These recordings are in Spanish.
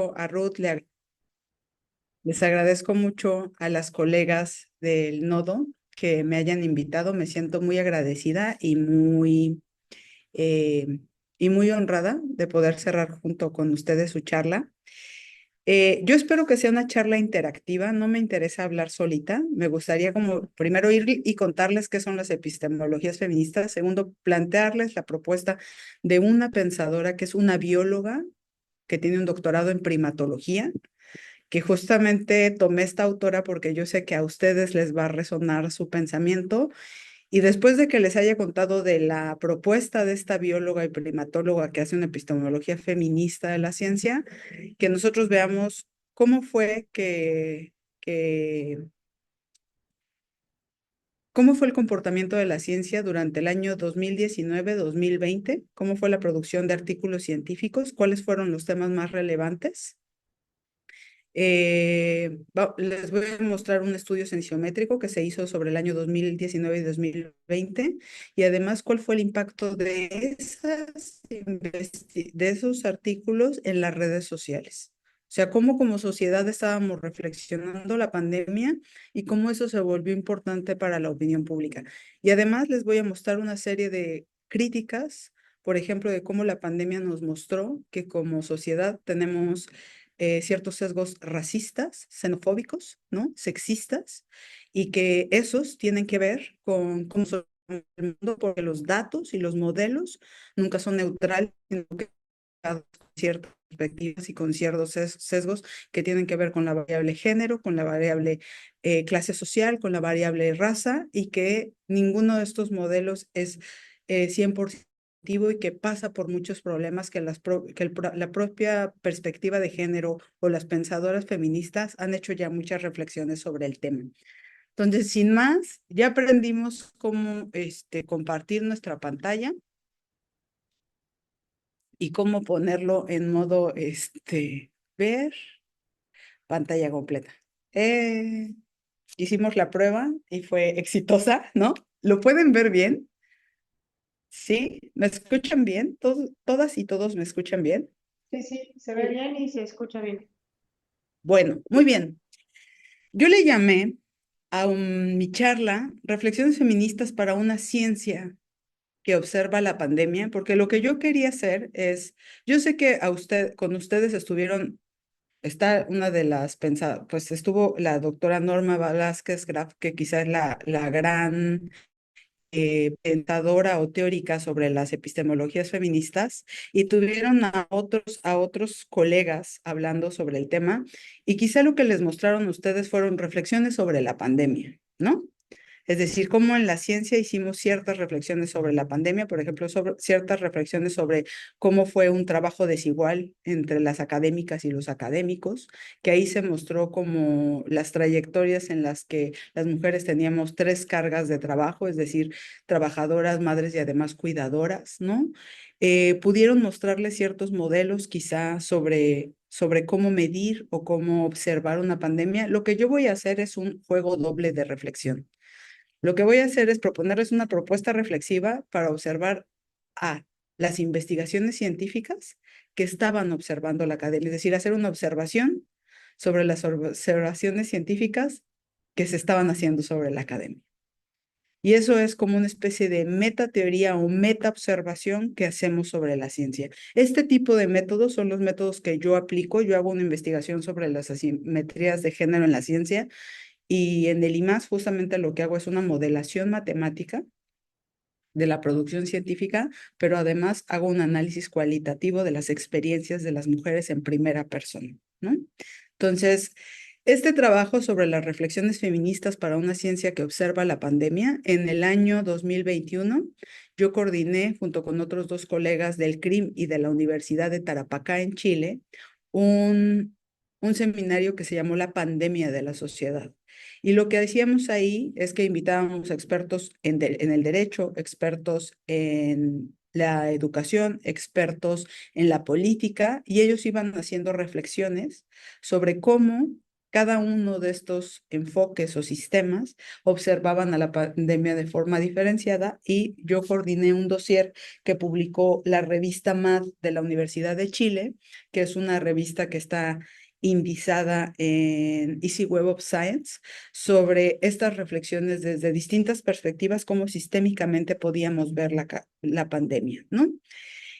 mucho a Ruth, les agradezco mucho a las colegas del Nodo que me hayan invitado. Me siento muy agradecida eh, y muy honrada de poder cerrar junto con ustedes su charla. Yo espero que sea una charla interactiva, no me interesa hablar solita, me gustaría como primero ir y contarles qué son las epistemologías feministas, segundo, plantearles la propuesta de una pensadora que es una bióloga que tiene un doctorado en primatología, que justamente tomé esta autora porque yo sé que a ustedes les va a resonar su pensamiento y después de que les haya contado de la propuesta de esta bióloga y primatóloga que hace una epistemología feminista de la ciencia, que nosotros veamos cómo fue cómo fue el comportamiento de la ciencia durante el año 2019-2020, cómo fue la producción de artículos científicos, cuáles fueron los temas más relevantes. Les voy a mostrar un estudio sensiométrico que se hizo sobre el año 2019 y 2020 y además cuál fue el impacto de de esos artículos en las redes sociales. O sea, cómo como sociedad estábamos reflexionando la pandemia y cómo eso se volvió importante para la opinión pública. Y además les voy a mostrar una serie de críticas, por ejemplo, de cómo la pandemia nos mostró que como sociedad tenemos ciertos sesgos racistas, xenofóbicos, ¿no? Sexistas, y que esos tienen que ver con cómo son el mundo, porque los datos y los modelos nunca son neutrales, sino que con ciertas perspectivas y con ciertos sesgos que tienen que ver con la variable género, con la variable clase social, con la variable raza, y que ninguno de estos modelos es 100% y que pasa por muchos problemas que, la propia perspectiva de género o las pensadoras feministas han hecho ya muchas reflexiones sobre el tema. Entonces, sin más, ya aprendimos cómo compartir nuestra pantalla y cómo ponerlo en modo ver pantalla completa. Eh, Hicimos la prueba y fue exitosa, ¿no? ¿Lo pueden ver bien? ¿Sí? ¿Me escuchan bien? ¿Todas y todos me escuchan bien? Sí, sí, se ve bien y se escucha bien. Bueno, muy bien. Yo le llamé a mi charla Reflexiones feministas para una ciencia que observa la pandemia, porque lo que yo quería hacer es, yo sé que con ustedes está una de las pensadas, pues estuvo la doctora Norma Velázquez Graf, que quizás es la gran pensadora o teórica sobre las epistemologías feministas, y tuvieron a otros colegas hablando sobre el tema, y quizá lo que les mostraron a ustedes fueron reflexiones sobre la pandemia, ¿no? Es decir, cómo en la ciencia hicimos ciertas reflexiones sobre la pandemia, por ejemplo, sobre ciertas reflexiones sobre cómo fue un trabajo desigual entre las académicas y los académicos, que ahí se mostró como las trayectorias en las que las mujeres teníamos tres cargas de trabajo, es decir, trabajadoras, madres y además cuidadoras, ¿no? Pudieron mostrarles ciertos modelos quizá sobre cómo medir o cómo observar una pandemia. Lo que yo voy a hacer es un juego doble de reflexión. Lo que voy a hacer es proponerles una propuesta reflexiva para observar a las investigaciones científicas que estaban observando la academia, es decir, hacer una observación sobre las observaciones científicas que se estaban haciendo sobre la academia. Y eso es como una especie de metateoría o metaobservación que hacemos sobre la ciencia. Este tipo de métodos son los métodos que yo aplico. Yo hago una investigación sobre las asimetrías de género en la ciencia y en el IMAS justamente lo que hago es una modelación matemática de la producción científica, pero además hago un análisis cualitativo de las experiencias de las mujeres en primera persona, ¿no? Entonces, este trabajo sobre las reflexiones feministas para una ciencia que observa la pandemia, en el año 2021, yo coordiné junto con otros dos colegas del CRIM y de la Universidad de Tarapacá en Chile, un, un seminario que se llamó La pandemia de la sociedad. Y lo que hacíamos ahí es que invitábamos a expertos en el derecho, expertos en la educación, expertos en la política, y ellos iban haciendo reflexiones sobre cómo cada uno de estos enfoques o sistemas observaban a la pandemia de forma diferenciada y yo coordiné un dossier que publicó la revista MAD de la Universidad de Chile, que es una revista que está indizada en Easy Web of Science, sobre estas reflexiones desde distintas perspectivas, cómo sistémicamente podíamos ver la pandemia, ¿no?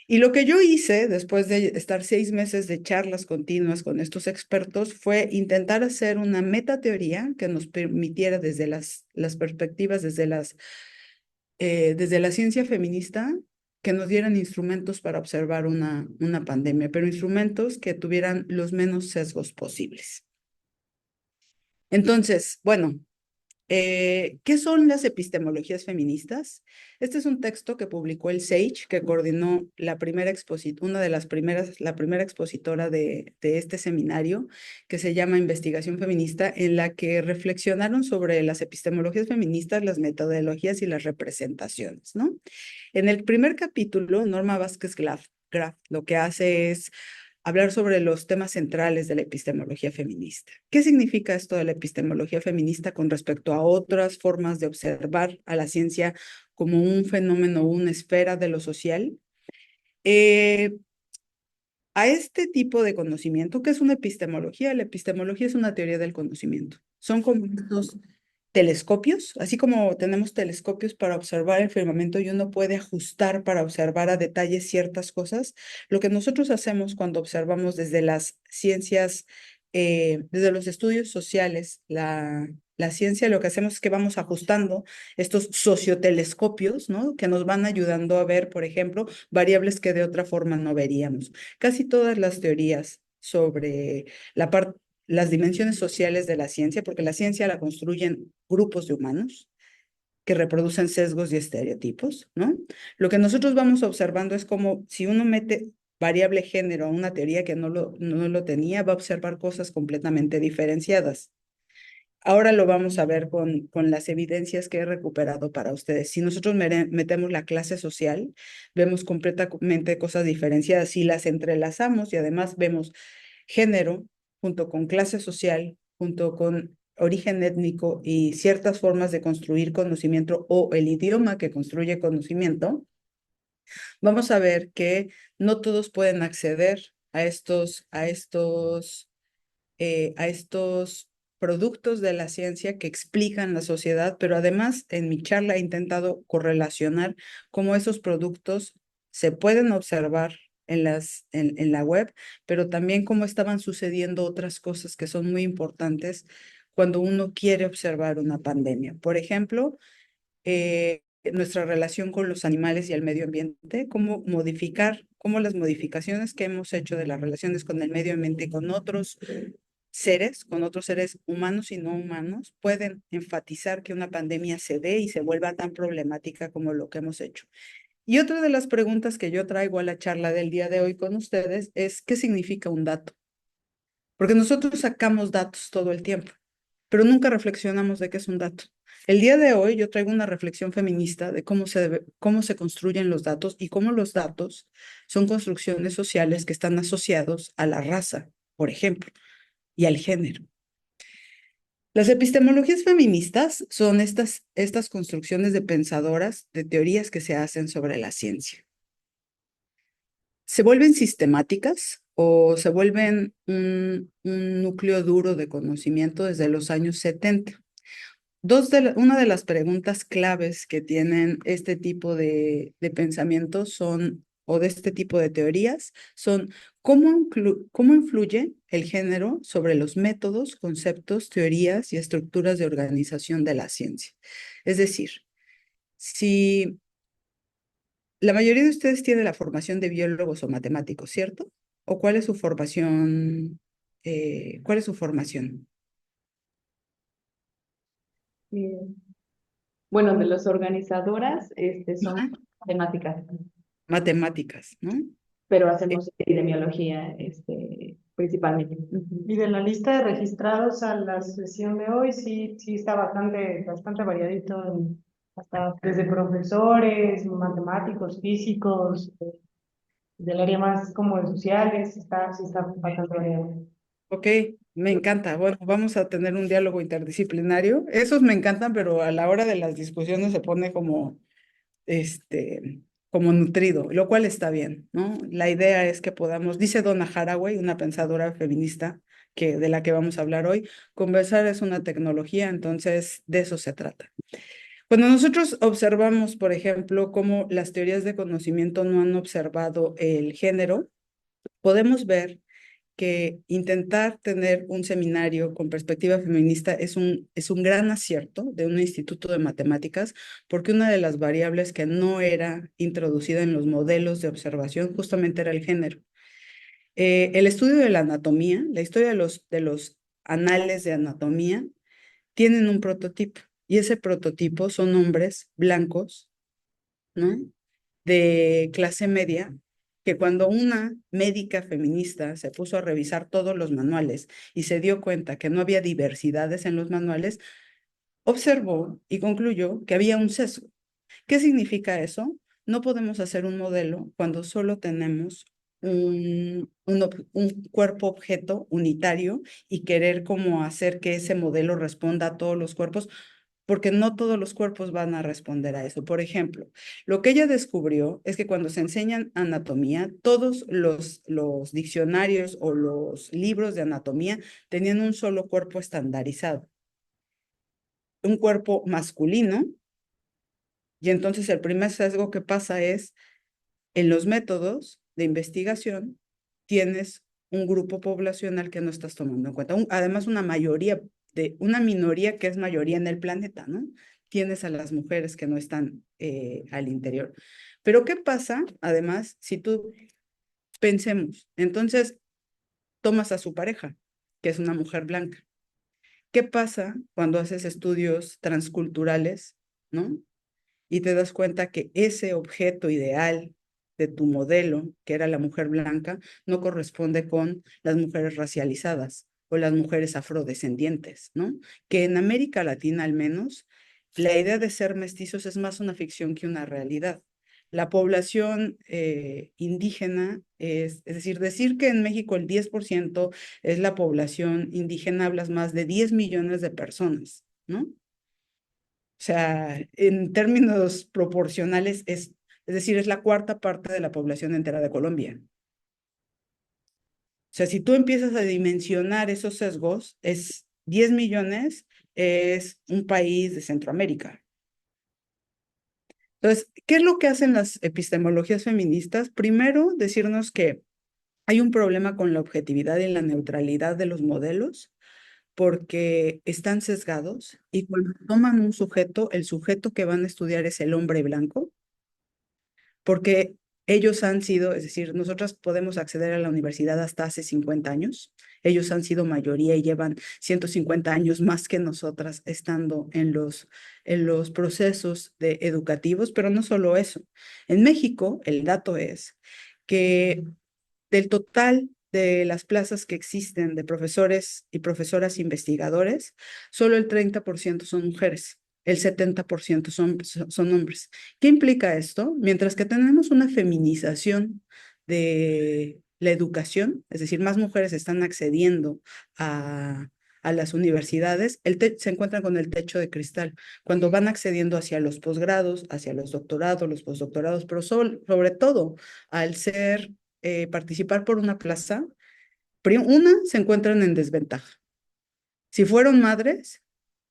Y lo que yo hice después de estar 6 meses de charlas continuas con estos expertos fue intentar hacer una metateoría que nos permitiera desde las perspectivas, desde la ciencia feminista, que nos dieran instrumentos para observar una pandemia, pero instrumentos que tuvieran los menos sesgos posibles. Entonces, bueno, ¿qué son las epistemologías feministas? Este es un texto que publicó el SAGE, que coordinó la primera la primera expositora de este seminario, que se llama Investigación Feminista, en la que reflexionaron sobre las epistemologías feministas, las metodologías y las representaciones, ¿no? En el primer capítulo, Norma Vázquez Graf lo que hace es hablar sobre los temas centrales de la epistemología feminista. ¿Qué significa esto de la epistemología feminista con respecto a otras formas de observar a la ciencia como un fenómeno o una esfera de lo social? Eh, a este tipo de conocimiento, ¿qué es una epistemología? La epistemología es una teoría del conocimiento. Son como estos telescopios, así como tenemos telescopios para observar el firmamento y uno puede ajustar para observar a detalle ciertas cosas. Lo que nosotros hacemos cuando observamos desde las ciencias, desde los estudios sociales, la ciencia, lo que hacemos es que vamos ajustando estos sociotelescopios, ¿no? Que nos van ayudando a ver, por ejemplo, variables que de otra forma no veríamos. Casi todas las teorías sobre las dimensiones sociales de la ciencia, porque la ciencia la construyen grupos de humanos que reproducen sesgos y estereotipos, ¿no? Lo que nosotros vamos observando es como si uno mete variable género a una teoría que no lo tenía, va a observar cosas completamente diferenciadas. Ahora lo vamos a ver con las evidencias que he recuperado para ustedes. Si nosotros metemos la clase social, vemos completamente cosas diferenciadas. Si las entrelazamos y además vemos género junto con clase social, junto con origen étnico y ciertas formas de construir conocimiento o el idioma que construye conocimiento, vamos a ver que no todos pueden acceder a estos productos de la ciencia que explican la sociedad, pero además en mi charla he intentado correlacionar cómo esos productos se pueden observar en la web, pero también cómo estaban sucediendo otras cosas que son muy importantes cuando uno quiere observar una pandemia. Por ejemplo, nuestra relación con los animales y el medio ambiente, cómo las modificaciones que hemos hecho de las relaciones con el medio ambiente y con otros seres humanos y no humanos, pueden enfatizar que una pandemia se dé y se vuelva tan problemática como lo que hemos hecho. Y otra de las preguntas que yo traigo a la charla del día de hoy con ustedes es, ¿qué significa un dato? Porque nosotros sacamos datos todo el tiempo, pero nunca reflexionamos de qué es un dato. El día de hoy yo traigo una reflexión feminista de cómo se construyen los datos y cómo los datos son construcciones sociales que están asociados a la raza, por ejemplo, y al género. Las epistemologías feministas son estas construcciones de pensadoras, de teorías que se hacen sobre la ciencia. Se vuelven sistemáticas o se vuelven un núcleo duro de conocimiento desde los años 70. Una de las preguntas claves que tienen este tipo de pensamientos o de este tipo de teorías, son cómo influye el género sobre los métodos, conceptos, teorías y estructuras de organización de la ciencia. Es decir, si la mayoría de ustedes tiene la formación de biólogos o matemáticos, ¿cierto? ¿O cuál es su formación? ¿Cuál es su formación? Eh, Bueno, de las organizadoras, son Ajá. temáticas, Matemáticas, ¿no? pero Eh, hacemos epidemiología, principalmente. Y de la lista de registrados a la sesión de hoy, sí, sí está bastante variadito, hasta desde profesores, matemáticos, físicos, del área más como de sociales, sí está bastante variado. Ok, Me encanta. Bueno, vamos a tener un diálogo interdisciplinario. Esos me encantan, pero a la hora de las discusiones se pone este, como nutrido, lo cual está bien, ¿no? La idea es que podamos, dice Donna Haraway, una pensadora feminista de la que vamos a hablar hoy, conversar es una tecnología, entonces de eso se trata. Cuando nosotros observamos, por ejemplo, cómo las teorías de conocimiento no han observado el género, podemos ver que intentar tener un seminario con perspectiva feminista es un gran acierto de un instituto de matemáticas, porque una de las variables que no era introducida en los modelos de observación justamente era el género. El estudio de la anatomía, la historia de los anales de anatomía, tienen un prototipo, y ese prototipo son hombres blancos, ¿no? De clase media, que cuando una médica feminista se puso a revisar todos los manuales y se dio cuenta que no había diversidades en los manuales, observó y concluyó que había un sesgo. ¿Qué significa eso? No podemos hacer un modelo cuando solo tenemos un cuerpo objeto unitario y querer como hacer que ese modelo responda a todos los cuerpos, porque no todos los cuerpos van a responder a eso. Por ejemplo, lo que ella descubrió es que cuando se enseñan anatomía, todos los diccionarios o los libros de anatomía tenían un solo cuerpo estandarizado, un cuerpo masculino, y entonces el primer sesgo que pasa es, en los métodos de investigación, tienes un grupo poblacional que no estás tomando en cuenta. Además, una minoría que es mayoría en el planeta, ¿no? Tienes a las mujeres que no están al interior. Pero ¿qué pasa, además, si tú pensemos? Entonces, tomas a su pareja, que es una mujer blanca. ¿Qué pasa cuando haces estudios transculturales, ¿no? Y te das cuenta que ese objeto ideal de tu modelo, que era la mujer blanca, no corresponde con las mujeres racializadas o las mujeres afrodescendientes, ¿no? Que en América Latina al menos, la idea de ser mestizos es más una ficción que una realidad. La población indígena es decir que en México el 10% es la población indígena, hablas más de 10 millones de personas, ¿no? O sea, en términos proporcionales es decir, es la cuarta parte de la población entera de Colombia. O sea, si tú empiezas a dimensionar esos sesgos, es 10 millones, es un país de Centroamérica. Entonces, ¿qué es lo que hacen las epistemologías feministas? Primero, decirnos que hay un problema con la objetividad y la neutralidad de los modelos, porque están sesgados y cuando toman un sujeto, el sujeto que van a estudiar es el hombre blanco, porque ellos han sido, es decir, nosotros podemos acceder a la universidad hasta hace 50 años, ellos han sido mayoría y llevan 150 años más que nosotras estando en los procesos educativos, pero no solo eso. En México, el dato es que del total de las plazas que existen de profesores y profesoras investigadores, solo el 30% son mujeres, el 70% son hombres. ¿Qué implica esto? Mientras que tenemos una feminización de la educación, es decir, más mujeres están accediendo a las universidades, se encuentran con el techo de cristal. Cuando van accediendo hacia los posgrados, hacia los doctorados, los postdoctorados, pero sobre todo al participar por una plaza, se encuentran en desventaja. Si fueron madres,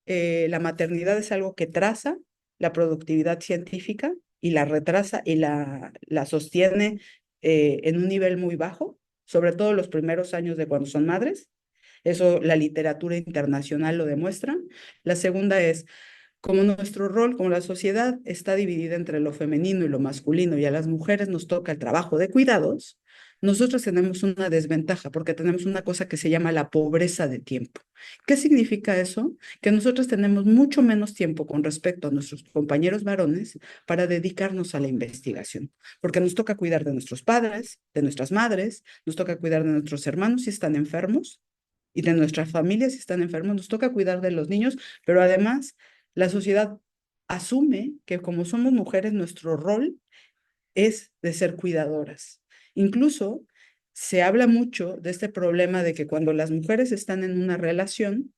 la maternidad es algo que traza la productividad científica y la retrasa y la sostiene en un nivel muy bajo, sobre todo los primeros años de cuando son madres. Eso la literatura internacional lo demuestra. La segunda es, como nuestro rol, como la sociedad está dividida entre lo femenino y lo masculino y a las mujeres nos toca el trabajo de cuidados, nosotros tenemos una desventaja porque tenemos una cosa que se llama la pobreza de tiempo. ¿Qué significa eso? Que nosotros tenemos mucho menos tiempo con respecto a nuestros compañeros varones para dedicarnos a la investigación, porque nos toca cuidar de nuestros padres, de nuestras madres, nos toca cuidar de nuestros hermanos si están enfermos y de nuestras familias si están enfermos, nos toca cuidar de los niños, pero además la sociedad asume que como somos mujeres, nuestro rol es de ser cuidadoras. Incluso se habla mucho de este problema de que cuando las mujeres están en una relación,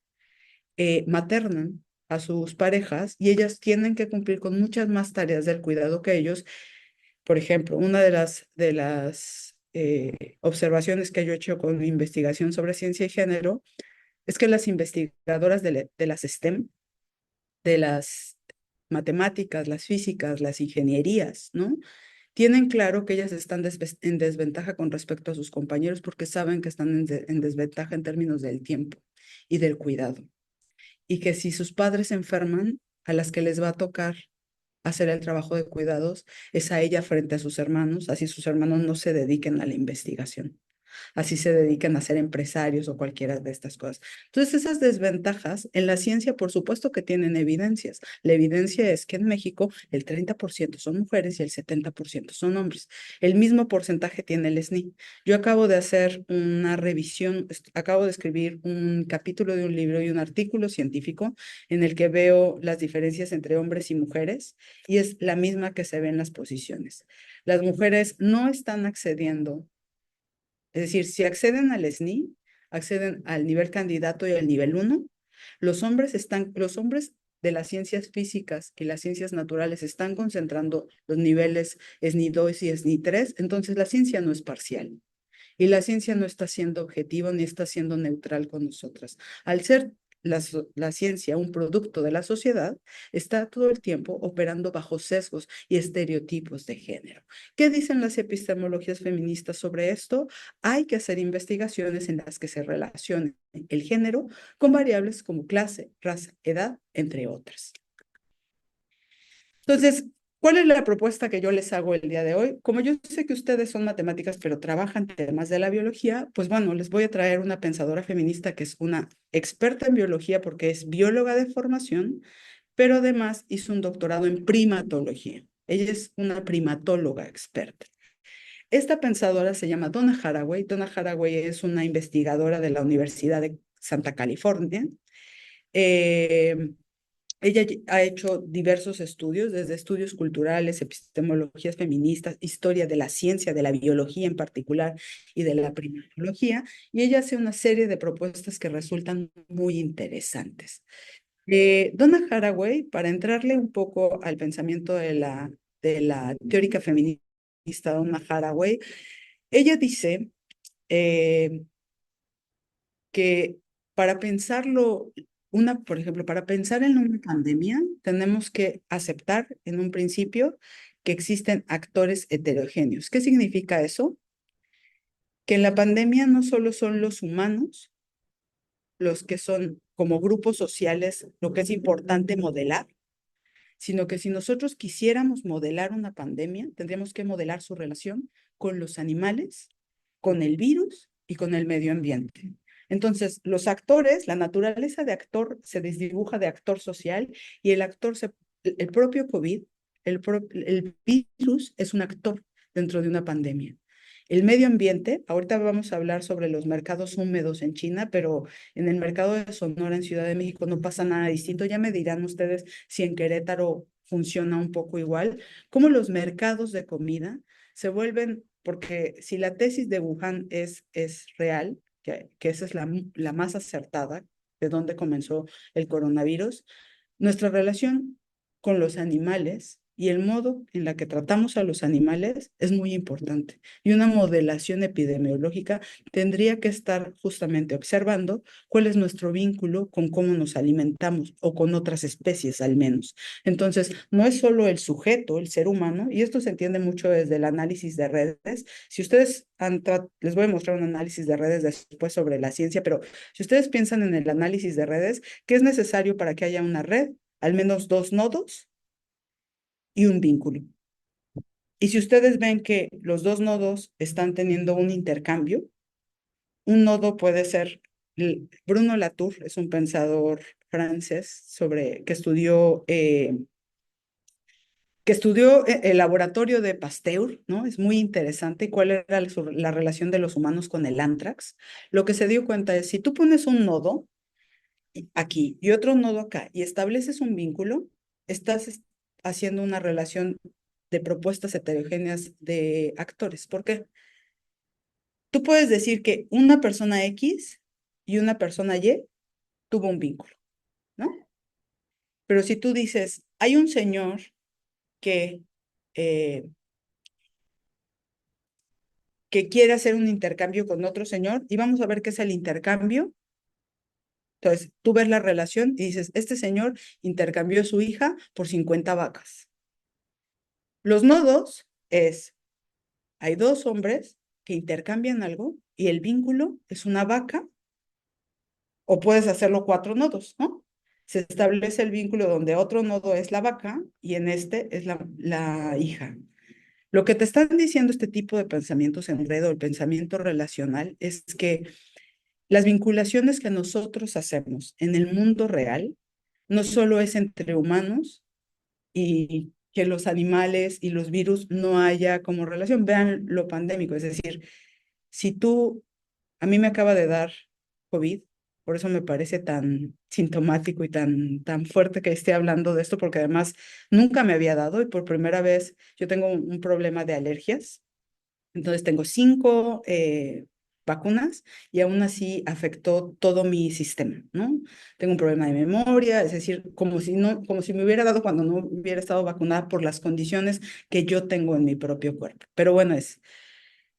maternan a sus parejas y ellas tienen que cumplir con muchas más tareas del cuidado que ellos. Por ejemplo, una de las observaciones que yo he hecho con mi investigación sobre ciencia y género es que las investigadoras de las STEM, de las matemáticas, las físicas, las ingenierías, ¿no? Tienen claro que ellas están en desventaja con respecto a sus compañeros porque saben que están en desventaja en términos del tiempo y del cuidado. Y que si sus padres se enferman, a las que les va a tocar hacer el trabajo de cuidados es a ella frente a sus hermanos, así sus hermanos no se dediquen a la investigación, así se dedican a ser empresarios o cualquiera de estas cosas. Entonces, esas desventajas en la ciencia, por supuesto que tienen evidencias. La evidencia es que en México el 30% son mujeres y el 70% son hombres. El mismo porcentaje tiene el SNI. Yo acabo de hacer una revisión, acabo de escribir un capítulo de un libro y un artículo científico en el que veo las diferencias entre hombres y mujeres y es la misma que se ve en las posiciones. Las mujeres no están accediendo, es decir, si acceden al SNI, acceden al nivel candidato y al nivel 1, los hombres de las ciencias físicas y las ciencias naturales están concentrando los niveles SNI 2 y SNI 3, entonces la ciencia no es parcial. Y la ciencia no está siendo objetiva ni está siendo neutral con nosotras. Al ser la ciencia un producto de la sociedad, está todo el tiempo operando bajo sesgos y estereotipos de género. ¿Qué dicen las epistemologías feministas sobre esto? Hay que hacer investigaciones en las que se relacione el género con variables como clase, raza, edad, entre otras. Entonces, ¿cuál es la propuesta que yo les hago el día de hoy? Como yo sé que ustedes son matemáticas, pero trabajan temas de la biología, pues bueno, les voy a traer una pensadora feminista que es una experta en biología porque es bióloga de formación, pero además hizo un doctorado en primatología. Ella es una primatóloga experta. Esta pensadora se llama Donna Haraway. Donna Haraway es una investigadora de la Universidad de Santa California. Eh, Ella ha hecho diversos estudios, desde estudios culturales, epistemologías feministas, historia de la ciencia, de la biología en particular y de la primatología, y ella hace una serie de propuestas que resultan muy interesantes. Donna Haraway, para entrarle un poco al pensamiento de la teórica feminista Donna Haraway, ella dice eh, que para pensarlo, por ejemplo, para pensar en una pandemia, tenemos que aceptar en un principio que existen actores heterogéneos. ¿Qué significa eso? Que en la pandemia no solo son los humanos los que son como grupos sociales lo que es importante modelar, sino que si nosotros quisiéramos modelar una pandemia, tendríamos que modelar su relación con los animales, con el virus y con el medio ambiente. Entonces, los actores, la naturaleza de actor se desdibuja de actor social y el propio COVID, el virus es un actor dentro de una pandemia. El medio ambiente, ahorita vamos a hablar sobre los mercados húmedos en China, pero en el mercado de Sonora, en Ciudad de México, no pasa nada distinto. Ya me dirán ustedes si en Querétaro funciona un poco igual. Cómo los mercados de comida se vuelven, porque si la tesis de Wuhan es real, que esa es la más acertada, de dónde comenzó el coronavirus, nuestra relación con los animales y el modo en la que tratamos a los animales es muy importante. Y una modelación epidemiológica tendría que estar justamente observando cuál es nuestro vínculo con cómo nos alimentamos o con otras especies al menos. Entonces, no es solo el sujeto, el ser humano, y esto se entiende mucho desde el análisis de redes. Si ustedes les voy a mostrar un análisis de redes después sobre la ciencia, pero si ustedes piensan en el análisis de redes, ¿qué es necesario para que haya una red? Al menos dos nodos y un vínculo. Y si ustedes ven que los dos nodos están teniendo un intercambio, un nodo puede ser, Bruno Latour es un pensador francés que estudió el laboratorio de Pasteur, ¿no? Es muy interesante cuál era la relación de los humanos con el anthrax. Lo que se dio cuenta es, si tú pones un nodo aquí y otro nodo acá y estableces un vínculo, estás haciendo una relación de propuestas heterogéneas de actores. ¿Por qué? Tú puedes decir que una persona X y una persona Y tuvo un vínculo, ¿no? Pero si tú dices, hay un señor que, eh, que quiere hacer un intercambio con otro señor y vamos a ver qué es el intercambio. Entonces, tú ves la relación y dices, este señor intercambió a su hija por 50 vacas. Los nodos es, hay dos hombres que intercambian algo y el vínculo es una vaca, o puedes hacerlo cuatro nodos, ¿no? Se establece el vínculo donde otro nodo es la vaca y en este es la hija. Lo que te están diciendo este tipo de pensamientos enredo, el pensamiento relacional, es que las vinculaciones que nosotros hacemos en el mundo real no solo es entre humanos y que los animales y los virus no haya como relación. Vean lo pandémico, es decir, si tú, a mí me acaba de dar COVID, por eso me parece tan sintomático y tan fuerte que esté hablando de esto, porque además nunca me había dado y por primera vez yo tengo un problema de alergias. Entonces tengo 5 vacunas y aún así afectó todo mi sistema, ¿no? Tengo un problema de memoria, es decir, como si no, como si me hubiera dado cuando no hubiera estado vacunada por las condiciones que yo tengo en mi propio cuerpo. Pero bueno,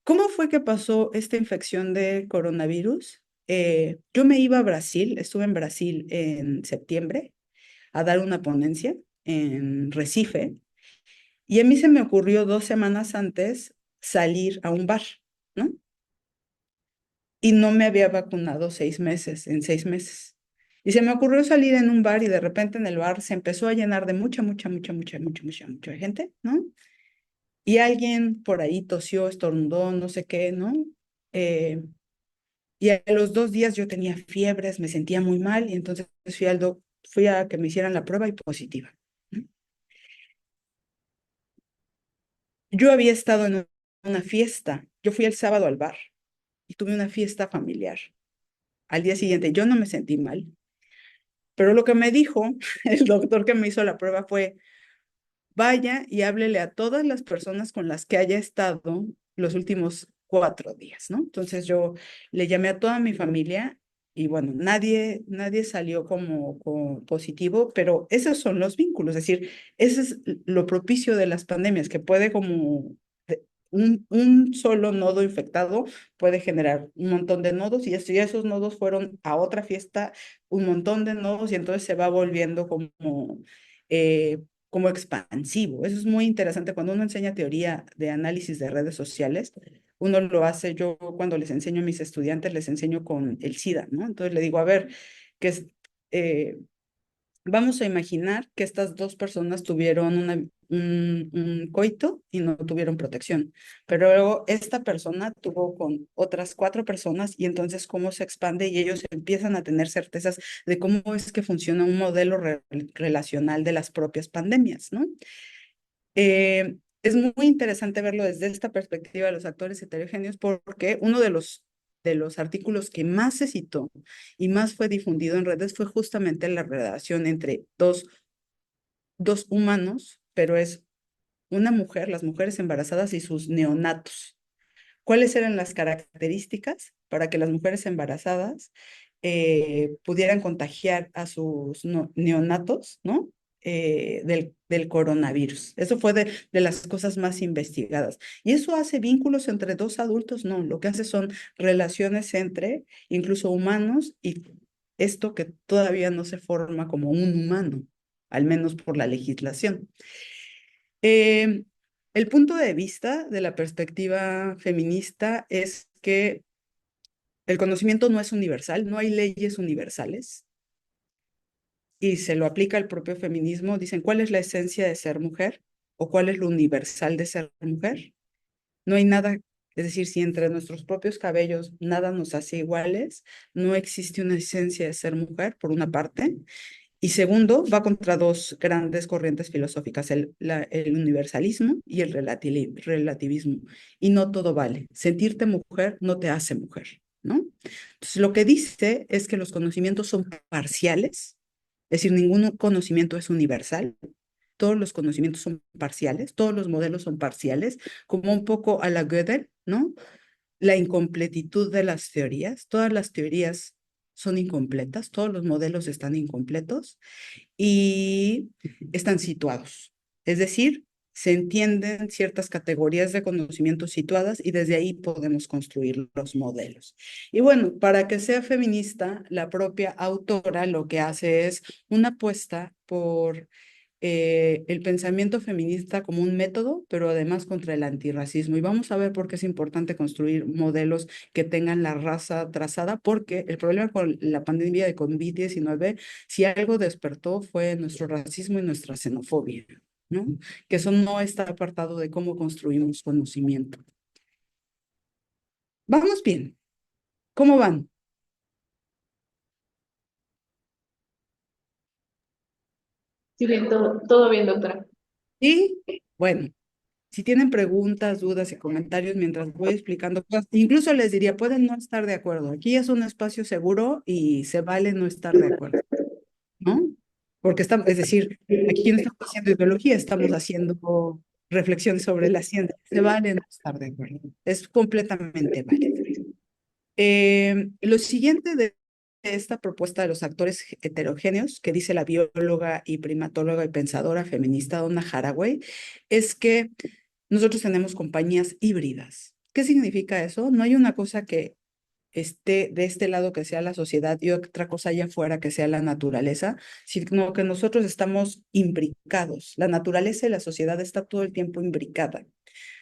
¿cómo fue que pasó esta infección de coronavirus? Yo me iba a Brasil, estuve en Brasil en septiembre a dar una ponencia en Recife y a mí se me ocurrió 2 semanas antes salir a un bar, ¿no? Y no me había vacunado 6 meses, en 6 meses. Y se me ocurrió salir en un bar y de repente en el bar se empezó a llenar de mucha gente, ¿no? Y alguien por ahí tosió, estornudó, no sé qué, ¿no? Eh, y a los 2 días yo tenía fiebres, me sentía muy mal y entonces fui a que me hicieran la prueba y positiva, ¿no? Yo había estado en una fiesta, yo fui el sábado al bar y tuve una fiesta familiar. Al día siguiente yo no me sentí mal, pero lo que me dijo el doctor que me hizo la prueba fue, vaya y háblele a todas las personas con las que haya estado los últimos 4 días, ¿no? Entonces yo le llamé a toda mi familia y bueno, nadie salió como positivo, pero esos son los vínculos, es decir, ese es lo propicio de las pandemias, que puede como un solo nodo infectado puede generar un montón de nodos y esos nodos fueron a otra fiesta, un montón de nodos y entonces se va volviendo eh, como expansivo. Eso es muy interesante cuando uno enseña teoría de análisis de redes sociales. Uno lo hace, yo cuando les enseño a mis estudiantes, les enseño con el SIDA, ¿no? Entonces le digo, a ver, que es, eh, vamos a imaginar que estas dos personas tuvieron un coito y no tuvieron protección, pero luego esta persona tuvo con otras 4 personas y entonces cómo se expande y ellos empiezan a tener certezas de cómo es que funciona un modelo relacional de las propias pandemias, ¿no? Es muy interesante verlo desde esta perspectiva de los actores heterogéneos porque uno de los artículos que más se citó y más fue difundido en redes fue justamente la relación entre dos humanos, pero es una mujer, las mujeres embarazadas y sus neonatos. ¿Cuáles eran las características para que las mujeres embarazadas pudieran contagiar a sus neonatos, ¿no? Del coronavirus. Eso fue de las cosas más investigadas. ¿Y eso hace vínculos entre dos adultos? No, lo que hace son relaciones entre incluso humanos y esto que todavía no se forma como un humano, al menos por la legislación. Eh, el punto de vista de la perspectiva feminista es que el conocimiento no es universal, no hay leyes universales y se lo aplica al propio feminismo. Dicen, ¿cuál es la esencia de ser mujer? ¿O cuál es lo universal de ser mujer? No hay nada, es decir, si entre nuestros propios cabellos nada nos hace iguales, no existe una esencia de ser mujer, por una parte. Y segundo, va contra dos grandes corrientes filosóficas, el universalismo y el relativismo. Y no todo vale. Sentirte mujer no te hace mujer, ¿no? Entonces, lo que dice es que los conocimientos son parciales, es decir, ningún conocimiento es universal. Todos los conocimientos son parciales, todos los modelos son parciales, como un poco a la Gödel, ¿no? la incompletitud de las teorías. Todas las teorías son incompletas, todos los modelos están incompletos y están situados. Es decir, se entienden ciertas categorías de conocimiento situadas y desde ahí podemos construir los modelos. Y bueno, para que sea feminista, la propia autora lo que hace es una apuesta por el pensamiento feminista como un método, pero además contra el antirracismo. Y vamos a ver por qué es importante construir modelos que tengan la raza trazada, porque el problema con la pandemia de COVID-19, si algo despertó, fue nuestro racismo y nuestra xenofobia, ¿no? Que eso no está apartado de cómo construimos conocimiento. Vamos bien. ¿Cómo van? Sí, bien, todo bien, doctora. Sí, bueno. Si tienen preguntas, dudas y comentarios mientras voy explicando cosas, incluso les diría, pueden no estar de acuerdo. Aquí es un espacio seguro y se vale no estar de acuerdo, ¿no? Porque estamos, es decir, aquí no estamos haciendo ideología, estamos haciendo reflexiones sobre la ciencia. Se vale no estar de acuerdo. Es completamente válido. Lo siguiente de esta propuesta de los actores heterogéneos que dice la bióloga y primatóloga y pensadora feminista Donna Haraway es que nosotros tenemos compañías híbridas. ¿Qué significa eso? No hay una cosa que esté de este lado que sea la sociedad y otra cosa allá afuera que sea la naturaleza, sino que nosotros estamos imbricados. La naturaleza y la sociedad está todo el tiempo imbricada.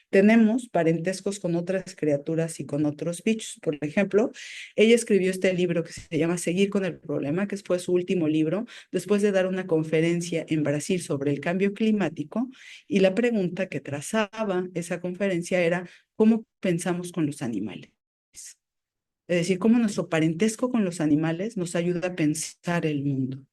Tenemos parentescos con otras criaturas y con otros bichos. Por ejemplo, ella escribió este libro que se llama Seguir con el problema, que fue su último libro, después de dar una conferencia en Brasil sobre el cambio climático, y la pregunta que trazaba esa conferencia era, ¿cómo pensamos con los animales? Es decir, cómo nuestro parentesco con los animales nos ayuda a pensar el mundo.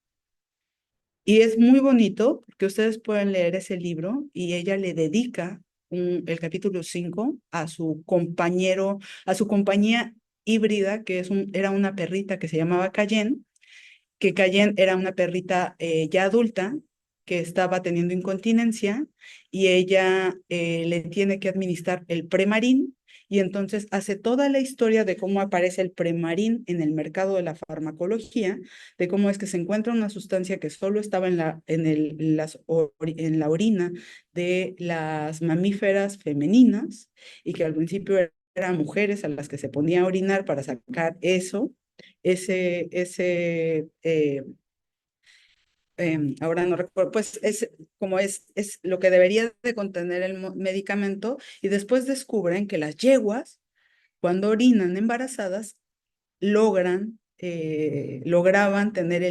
Y es muy bonito porque ustedes pueden leer ese libro y ella le dedica el capítulo 5 a su compañero, a su compañía híbrida, que era una perrita que se llamaba Cayenne, que Cayenne era una perrita ya adulta que estaba teniendo incontinencia y ella le tiene que administrar el Premarin y entonces hace toda la historia de cómo aparece el Premarin en el mercado de la farmacología, de cómo es que se encuentra una sustancia que solo estaba en la orina de las mamíferas femeninas y que al principio eran mujeres a las que se ponía a orinar para sacar eso ahora no recuerdo, pues es como es lo que debería de contener el medicamento y después descubren que las yeguas, cuando orinan embarazadas, lograban tener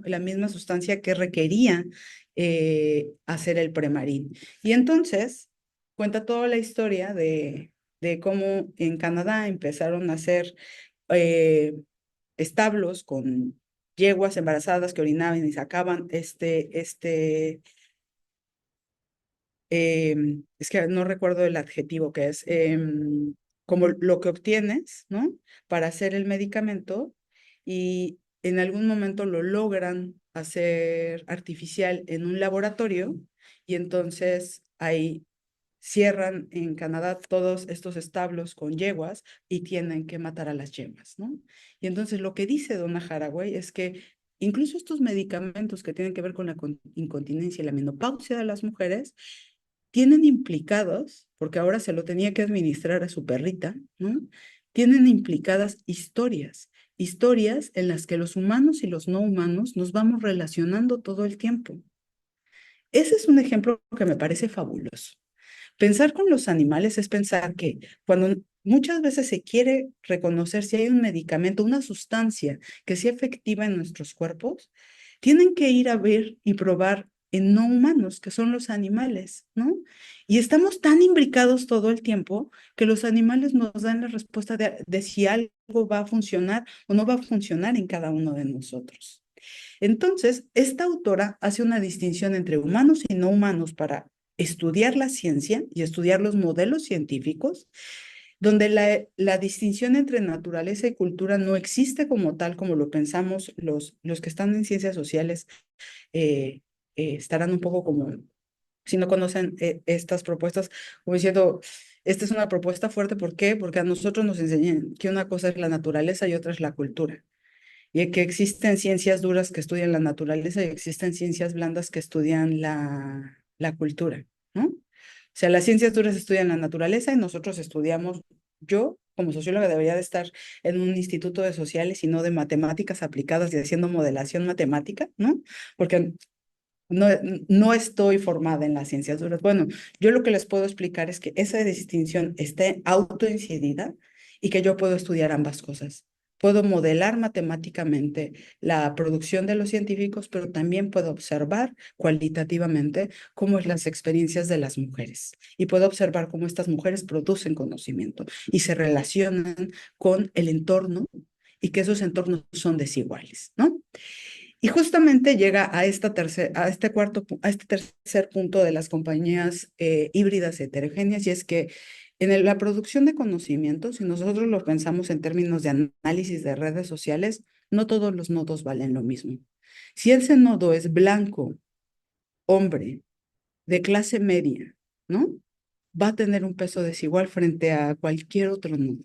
la misma sustancia que requería hacer el Premarin. Y entonces cuenta toda la historia de cómo en Canadá empezaron a hacer eh, establos con yeguas embarazadas que orinaban y sacaban es que no recuerdo el adjetivo que es, como lo que obtienes, ¿no? Para hacer el medicamento y en algún momento lo logran hacer artificial en un laboratorio y entonces ahí cierran en Canadá todos estos establos con yeguas y tienen que matar a las yeguas, ¿no? Y entonces lo que dice Donna Haraway es que incluso estos medicamentos que tienen que ver con la incontinencia y la menopausia de las mujeres tienen implicados, porque ahora se lo tenía que administrar a su perrita, ¿no? Tienen implicadas historias en las que los humanos y los no humanos nos vamos relacionando todo el tiempo. Ese es un ejemplo que me parece fabuloso. Pensar con los animales es pensar que cuando muchas veces se quiere reconocer si hay un medicamento, una sustancia que sea efectiva en nuestros cuerpos, tienen que ir a ver y probar en no humanos, que son los animales, ¿no? Y estamos tan imbricados todo el tiempo que los animales nos dan la respuesta de si algo va a funcionar o no va a funcionar en cada uno de nosotros. Entonces, esta autora hace una distinción entre humanos y no humanos para estudiar la ciencia y estudiar los modelos científicos, donde la distinción entre naturaleza y cultura no existe como tal, como lo pensamos los que están en ciencias sociales, estarán un poco como, si no conocen estas propuestas, como diciendo, Esta es una propuesta fuerte, ¿por qué? Porque a nosotros nos enseñan que una cosa es la naturaleza y otra es la cultura. Y que existen ciencias duras que estudian la naturaleza y existen ciencias blandas que estudian la cultura, ¿no? O sea, las ciencias duras estudian la naturaleza y nosotros estudiamos, yo como socióloga debería de estar en un instituto de sociales y no de matemáticas aplicadas y haciendo modelación matemática, ¿no? Porque no, no estoy formada en las ciencias duras. Bueno, yo lo que les puedo explicar es que esa distinción está autoincidida y que yo puedo estudiar ambas cosas. Puedo modelar matemáticamente la producción de los científicos, pero también puedo observar cualitativamente cómo es las experiencias de las mujeres. Y puedo observar cómo estas mujeres producen conocimiento y se relacionan con el entorno y que esos entornos son desiguales, ¿no? Y justamente llega a este tercer punto de las compañías híbridas heterogéneas, y es que la producción de conocimiento, si nosotros lo pensamos en términos de análisis de redes sociales, no todos los nodos valen lo mismo. Si ese nodo es blanco, hombre, de clase media, ¿no? Va a tener un peso desigual frente a cualquier otro nodo.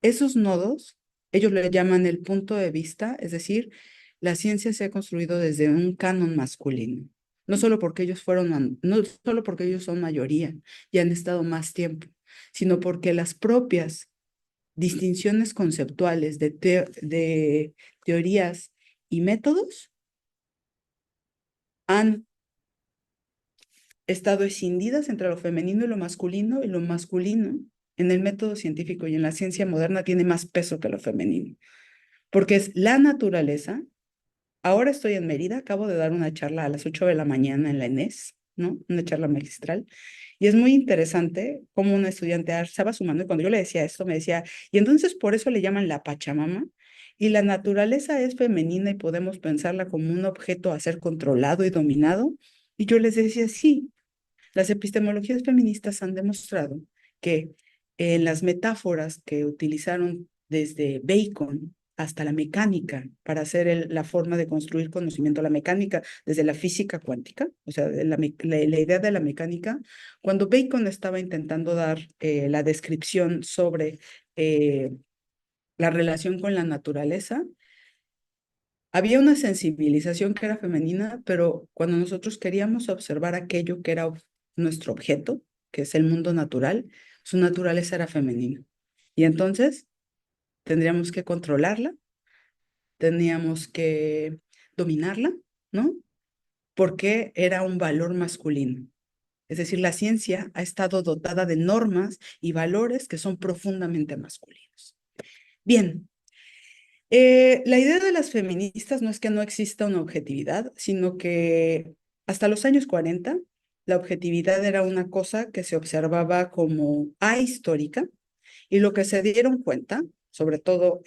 Esos nodos, ellos le llaman el punto de vista, es decir, la ciencia se ha construido desde un canon masculino, no solo porque no solo porque ellos son mayoría y han estado más tiempo, sino porque las propias distinciones conceptuales de teorías y métodos han estado escindidas entre lo femenino y lo masculino en el método científico y en la ciencia moderna tiene más peso que lo femenino, porque es la naturaleza. Ahora estoy en Mérida, acabo de dar una charla a las 8 de la mañana en la ENES, ¿no? Una charla magistral. Y es muy interesante cómo un estudiante estaba sumando, y cuando yo le decía esto, me decía, y entonces por eso le llaman la Pachamama, y la naturaleza es femenina y podemos pensarla como un objeto a ser controlado y dominado. Y yo les decía, sí, las epistemologías feministas han demostrado que en las metáforas que utilizaron desde Bacon hasta la mecánica para hacer la forma de construir conocimiento, la mecánica desde la física cuántica, o sea, la idea de la mecánica, cuando Bacon estaba intentando dar la descripción sobre la relación con la naturaleza, había una sensibilización que era femenina, pero cuando nosotros queríamos observar aquello que era nuestro objeto, que es el mundo natural, su naturaleza era femenina. Y entonces tendríamos que controlarla, teníamos que dominarla, ¿no? Porque era un valor masculino. Es decir, la ciencia ha estado dotada de normas y valores que son profundamente masculinos. Bien, la idea de las feministas no es que no exista una objetividad, sino que hasta los años 40 la objetividad era una cosa que se observaba como ahistórica, y lo que se dieron cuenta, sobre todo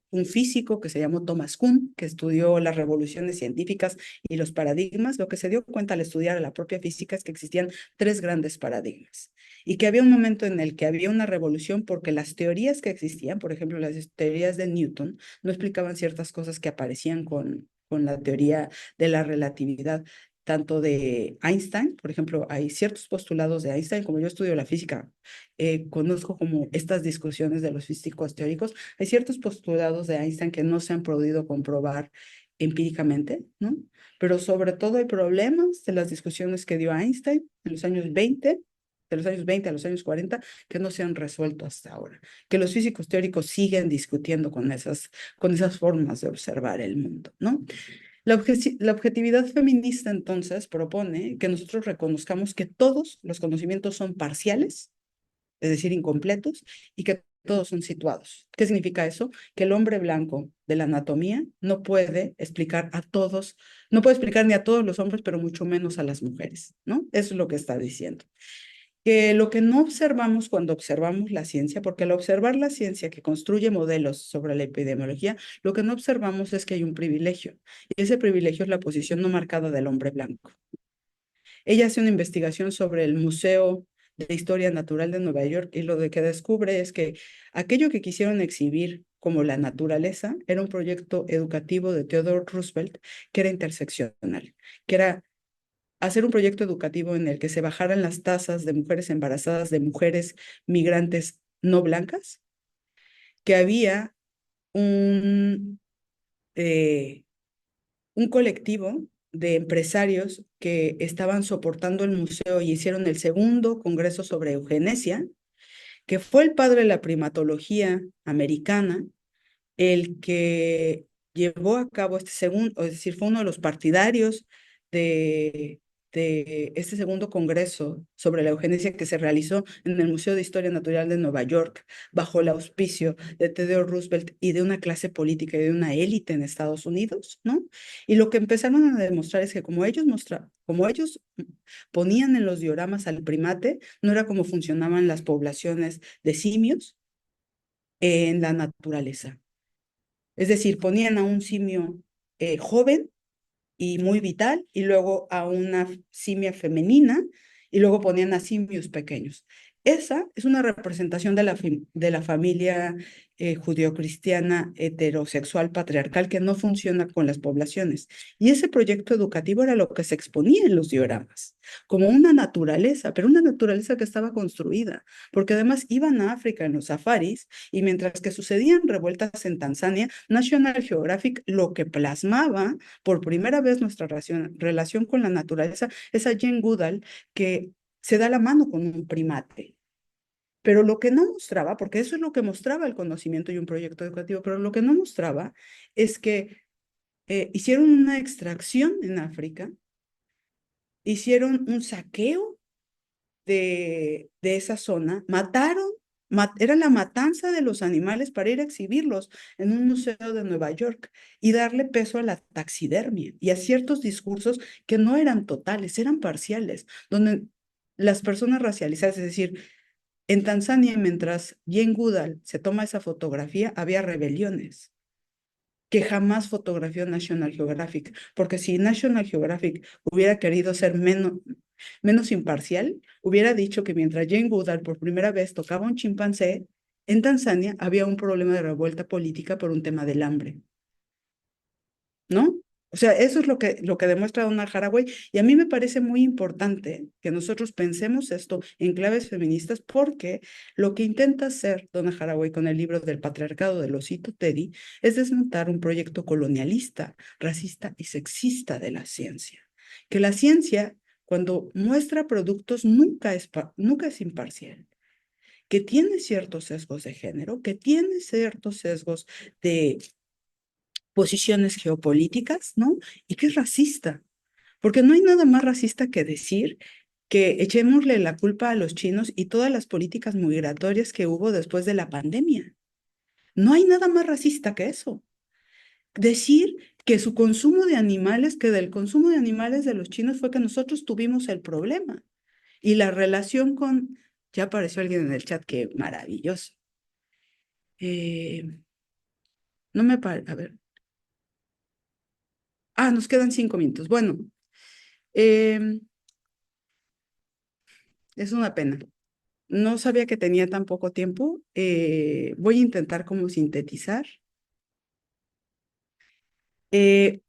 un físico que se llamó Thomas Kuhn, que estudió las revoluciones científicas y los paradigmas, lo que se dio cuenta al estudiar la propia física es que existían tres grandes paradigmas y que había un momento en el que había una revolución porque las teorías que existían, por ejemplo, las teorías de Newton, no explicaban ciertas cosas que aparecían con la teoría de la relatividad tanto de Einstein, por ejemplo, hay ciertos postulados de Einstein, como yo estudio la física, conozco como estas discusiones de los físicos teóricos, hay ciertos postulados de Einstein que no se han podido comprobar empíricamente, ¿no? Pero sobre todo hay problemas de las discusiones que dio Einstein en los años 20, de los años 20 a los años 40, que no se han resuelto hasta ahora, que los físicos teóricos siguen discutiendo con esas formas de observar el mundo, ¿no? La objetividad feminista entonces propone que nosotros reconozcamos que todos los conocimientos son parciales, es decir, incompletos, y que todos son situados. ¿Qué significa eso? Que el hombre blanco de la anatomía no puede explicar a todos, no puede explicar ni a todos los hombres, pero mucho menos a las mujeres, ¿no? Eso es lo que está diciendo. Que lo que no observamos cuando observamos la ciencia, porque al observar la ciencia que construye modelos sobre la epidemiología, lo que no observamos es que hay un privilegio, y ese privilegio es la posición no marcada del hombre blanco. Ella hace una investigación sobre el Museo de Historia Natural de Nueva York y lo que descubre es que aquello que quisieron exhibir como la naturaleza era un proyecto educativo de Theodore Roosevelt que era interseccional, que era hacer un proyecto educativo en el que se bajaran las tasas de mujeres embarazadas, de mujeres migrantes no blancas, que había un, eh, un colectivo de empresarios que estaban soportando el museo y hicieron el segundo congreso sobre eugenesia, que fue el padre de la primatología americana, el que llevó a cabo este segundo, es decir, fue uno de los partidarios de, de este segundo congreso sobre la eugenesia que se realizó en el Museo de Historia Natural de Nueva York, bajo el auspicio de Theodore Roosevelt y de una clase política y de una élite en Estados Unidos, ¿no? Y lo que empezaron a demostrar es que como ellos ponían en los dioramas al primate, no era como funcionaban las poblaciones de simios en la naturaleza. Es decir, ponían a un simio joven y muy vital, y luego a una simia femenina, y luego ponían a simios pequeños. Esa es una representación de la familia judeocristiana heterosexual patriarcal que no funciona con las poblaciones. Y ese proyecto educativo era lo que se exponía en los dioramas, como una naturaleza, pero una naturaleza que estaba construida, porque además iban a África en los safaris, y mientras que sucedían revueltas en Tanzania, National Geographic lo que plasmaba por primera vez nuestra relación con la naturaleza es a Jane Goodall, que se da la mano con un primate. Pero lo que no mostraba, porque eso es lo que mostraba el conocimiento y un proyecto educativo, pero lo que no mostraba es que hicieron una extracción en África, hicieron un saqueo de esa zona, era la matanza de los animales para ir a exhibirlos en un museo de Nueva York y darle peso a la taxidermia y a ciertos discursos que no eran totales, eran parciales, donde las personas racializadas, es decir, en Tanzania, mientras Jane Goodall se toma esa fotografía, había rebeliones que jamás fotografió National Geographic, porque si National Geographic hubiera querido ser menos imparcial, hubiera dicho que mientras Jane Goodall por primera vez tocaba un chimpancé, en Tanzania había un problema de revuelta política por un tema del hambre, ¿no? O sea, eso es lo que demuestra Donna Haraway, y a mí me parece muy importante que nosotros pensemos esto en claves feministas, porque lo que intenta hacer Donna Haraway con el libro del patriarcado del osito Teddy es desmontar un proyecto colonialista, racista y sexista de la ciencia. Que la ciencia, cuando muestra productos, nunca es imparcial, que tiene ciertos sesgos de género, que tiene ciertos sesgos de posiciones geopolíticas, ¿no? Y que es racista, porque no hay nada más racista que decir que echémosle la culpa a los chinos y todas las políticas migratorias que hubo después de la pandemia. No hay nada más racista que eso. Decir que su consumo de animales, que del consumo de animales de los chinos fue que nosotros tuvimos el problema. Y la relación con, ya apareció alguien en el chat, que maravilloso. No me parece, a ver. Nos quedan 5 minutos. Bueno, eh, es una pena. No sabía que tenía tan poco tiempo. Voy a intentar como sintetizar. Eh,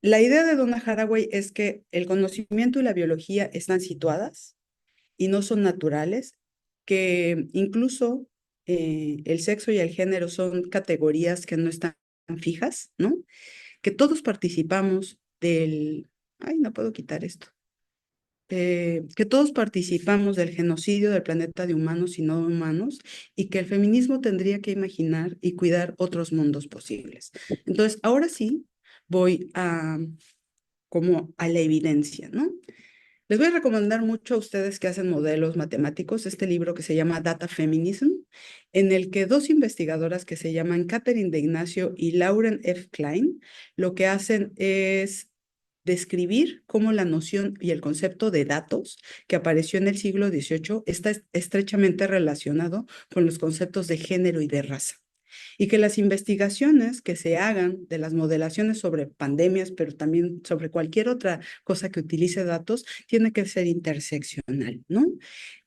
la idea de Donna Haraway es que el conocimiento y la biología están situadas y no son naturales, que incluso el sexo y el género son categorías que no están fijas, ¿no? Que todos participamos del... Ay, no puedo quitar esto. Que todos participamos del genocidio del planeta de humanos y no humanos, y que el feminismo tendría que imaginar y cuidar otros mundos posibles. Entonces, ahora sí voy como a la evidencia, ¿no? Les voy a recomendar mucho a ustedes que hacen modelos matemáticos este libro que se llama Data Feminism, en el que dos investigadoras que se llaman Catherine de Ignacio y Lauren F. Klein lo que hacen es describir cómo la noción y el concepto de datos que apareció en el siglo XVIII está estrechamente relacionado con los conceptos de género y de raza. Y que las investigaciones que se hagan de las modelaciones sobre pandemias, pero también sobre cualquier otra cosa que utilice datos, tiene que ser interseccional, ¿no?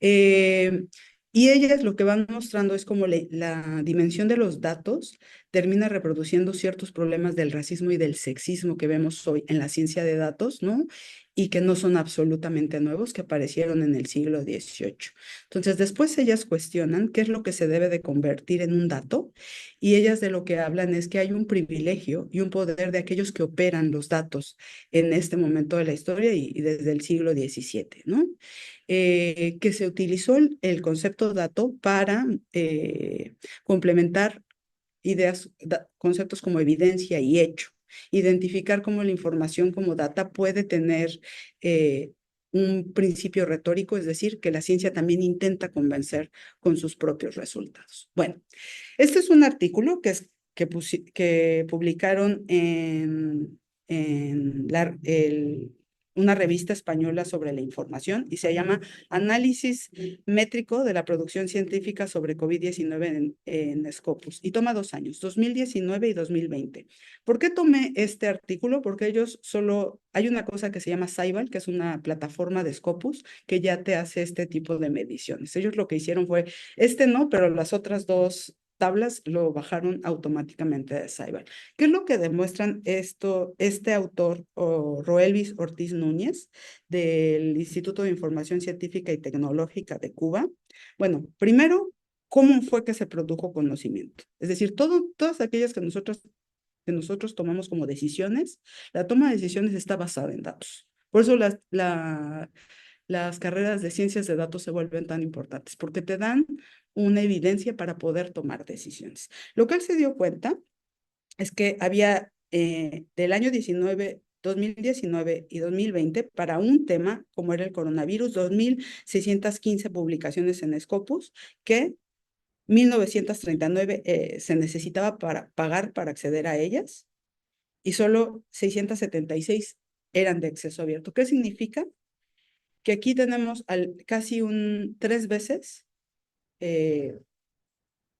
Y ellas lo que van mostrando es como la dimensión de los datos termina reproduciendo ciertos problemas del racismo y del sexismo que vemos hoy en la ciencia de datos, ¿no? Y que no son absolutamente nuevos, que aparecieron en el siglo XVIII. Entonces, después ellas cuestionan qué es lo que se debe de convertir en un dato, y ellas de lo que hablan es que hay un privilegio y un poder de aquellos que operan los datos en este momento de la historia y desde el siglo XVII, ¿no? Que se utilizó el concepto dato para complementar ideas, conceptos como evidencia y hecho, identificar cómo la información como data puede tener un principio retórico, es decir, que la ciencia también intenta convencer con sus propios resultados. Bueno, este es un artículo que publicaron en una revista española sobre la información y se llama Análisis métrico de la producción científica sobre COVID-19 en Scopus, y toma 2 años, 2019 y 2020. ¿Por qué tomé este artículo? Porque hay una cosa que se llama Saibal, que es una plataforma de Scopus que ya te hace este tipo de mediciones. Ellos lo que hicieron fue, no, pero las otras 2 tablas lo bajaron automáticamente de Saibal. ¿Qué es lo que demuestran este autor, Roelvis Ortiz Núñez, del Instituto de Información Científica y Tecnológica de Cuba? Bueno, primero, ¿cómo fue que se produjo conocimiento? Es decir, todas aquellas que nosotros tomamos como decisiones, la toma de decisiones está basada en datos. Por eso las carreras de ciencias de datos se vuelven tan importantes, porque te dan una evidencia para poder tomar decisiones. Lo que él se dio cuenta es que había del año 2019 y 2020, para un tema como era el coronavirus, 2.615 publicaciones en Scopus, que 1.939 se necesitaba para pagar para acceder a ellas, y solo 676 eran de acceso abierto. ¿Qué significa? Que aquí tenemos casi 3 veces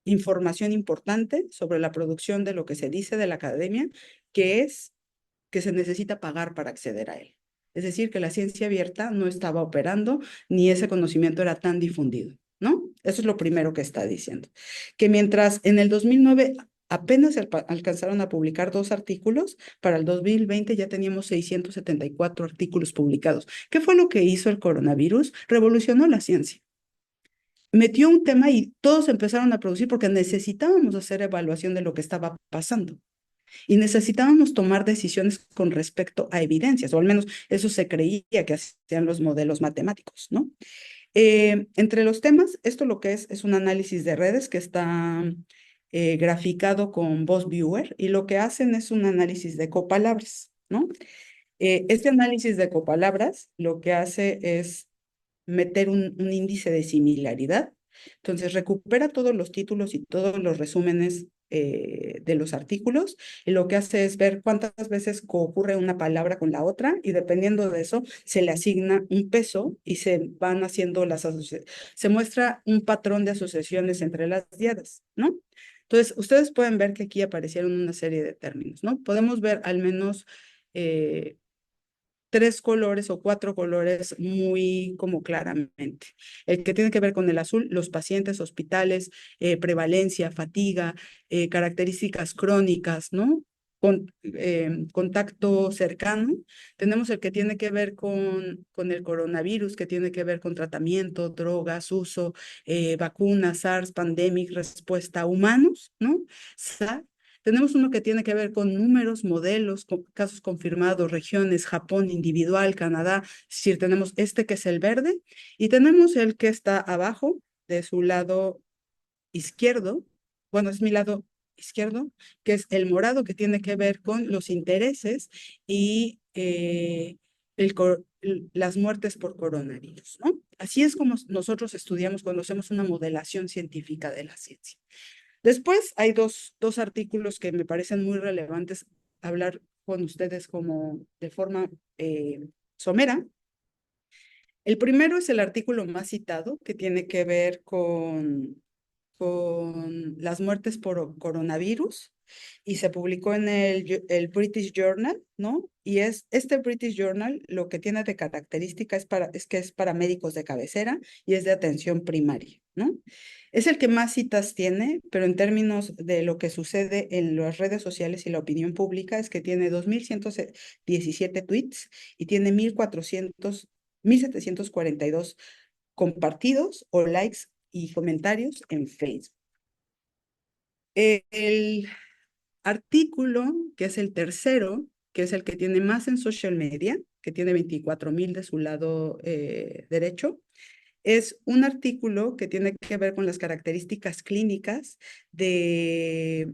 información importante sobre la producción de lo que se dice de la academia, que es que se necesita pagar para acceder a él. Es decir, que la ciencia abierta no estaba operando, ni ese conocimiento era tan difundido, ¿no? Eso es lo primero que está diciendo. Que mientras en el 2009 apenas alcanzaron a publicar 2 artículos, para el 2020 ya teníamos 674 artículos publicados. ¿Qué fue lo que hizo el coronavirus? Revolucionó la ciencia. Metió un tema y todos empezaron a producir porque necesitábamos hacer evaluación de lo que estaba pasando. Y necesitábamos tomar decisiones con respecto a evidencias, o al menos eso se creía que hacían los modelos matemáticos, ¿no? Entre los temas, esto lo que es un análisis de redes que está graficado con Voz Viewer, y lo que hacen es un análisis de copalabras, ¿no? Este análisis de copalabras lo que hace es meter un índice de similaridad. Entonces recupera todos los títulos y todos los resúmenes de los artículos, y lo que hace es ver cuántas veces ocurre una palabra con la otra, y dependiendo de eso se le asigna un peso y se van haciendo se muestra un patrón de asociaciones entre las diadas, ¿no? Entonces, ustedes pueden ver que aquí aparecieron una serie de términos, ¿no? Podemos ver al menos 3 colores o 4 colores muy como claramente. El que tiene que ver con el azul, los pacientes, hospitales, prevalencia, fatiga, características crónicas, ¿no? Contacto cercano. Tenemos el que tiene que ver con el coronavirus, que tiene que ver con tratamiento, drogas, uso, vacunas, SARS, pandemic, respuesta, humanos, ¿no? Tenemos uno que tiene que ver con números, modelos, casos confirmados, regiones, Japón, individual, Canadá. Es decir, tenemos este que es el verde, y tenemos el que está abajo de su lado izquierdo. Bueno, es mi lado izquierdo, que es el morado, que tiene que ver con los intereses y las muertes por coronavirus, ¿no? Así es como nosotros estudiamos cuando hacemos una modelación científica de la ciencia. Después hay dos artículos que me parecen muy relevantes hablar con ustedes como de forma somera. El primero es el artículo más citado, que tiene que ver con con las muertes por coronavirus y se publicó en el British Journal, ¿no? Y este British Journal lo que tiene de característica es que es para médicos de cabecera y es de atención primaria, ¿no? Es el que más citas tiene, pero en términos de lo que sucede en las redes sociales y la opinión pública es que tiene 2,117 tweets y tiene 1,742 compartidos o likes y comentarios en Facebook. El artículo, que es el tercero, que es el que tiene más en social media, que tiene 24,000 de su lado derecho, es un artículo que tiene que ver con las características clínicas eh,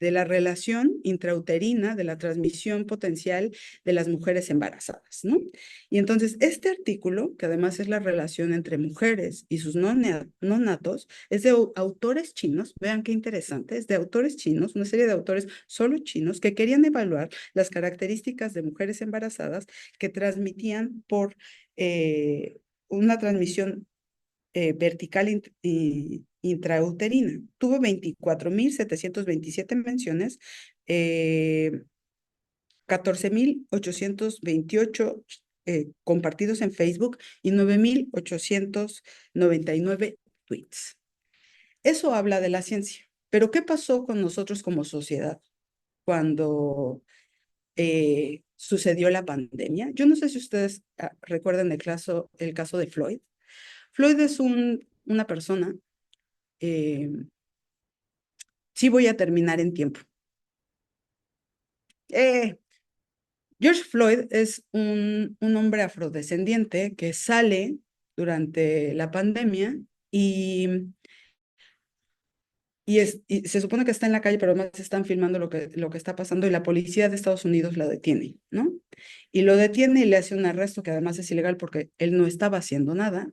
de la relación intrauterina, de la transmisión potencial de las mujeres embarazadas, ¿no? Y entonces este artículo, que además es la relación entre mujeres y sus no natos, es de autores chinos, vean qué interesante, es de autores chinos, una serie de autores solo chinos que querían evaluar las características de mujeres embarazadas que transmitían por una transmisión vertical intrauterina. Tuvo 24,727 menciones, 14,828 compartidos en Facebook y 9,899 tweets. Eso habla de la ciencia. Pero ¿qué pasó con nosotros como sociedad cuando sucedió la pandemia? Yo no sé si ustedes recuerdan el caso de Floyd. Floyd es una persona, sí voy a terminar en tiempo. George Floyd es un hombre afrodescendiente que sale durante la pandemia y se supone que está en la calle, pero además están filmando lo que está pasando y la policía de Estados Unidos lo detiene, ¿no? Y lo detiene y le hace un arresto que además es ilegal porque él no estaba haciendo nada.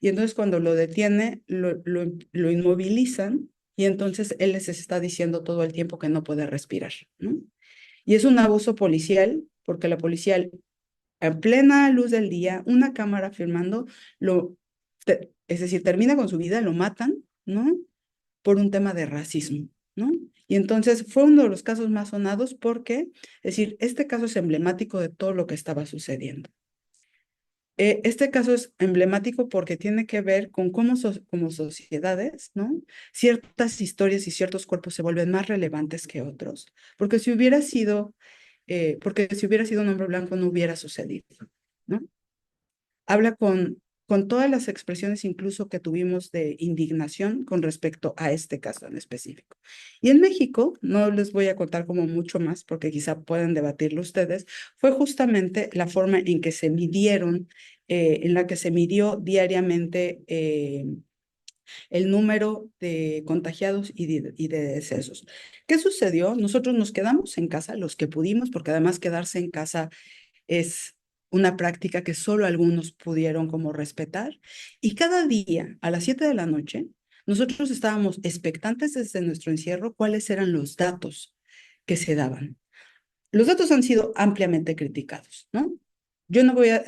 Y entonces cuando lo detiene, lo inmovilizan y entonces él les está diciendo todo el tiempo que no puede respirar, ¿no? Y es un abuso policial porque la policía en plena luz del día, una cámara filmando, es decir, termina con su vida, lo matan, ¿no? Por un tema de racismo, ¿no? Y entonces fue uno de los casos más sonados porque, es decir, este caso es emblemático de todo lo que estaba sucediendo. Este caso es emblemático porque tiene que ver con cómo como sociedades, ¿no? Ciertas historias y ciertos cuerpos se vuelven más relevantes que otros, porque si hubiera sido un hombre blanco no hubiera sucedido, ¿no? Habla con todas las expresiones incluso que tuvimos de indignación con respecto a este caso en específico. Y en México, no les voy a contar como mucho más porque quizá puedan debatirlo ustedes, fue justamente la forma en que se midieron, en la que se midió diariamente el número de contagiados y de decesos. ¿Qué sucedió? Nosotros nos quedamos en casa, los que pudimos, porque además quedarse en casa es una práctica que solo algunos pudieron como respetar. Y cada día a las 7 de la noche, nosotros estábamos expectantes desde nuestro encierro cuáles eran los datos que se daban. Los datos han sido ampliamente criticados, ¿no? Yo no voy a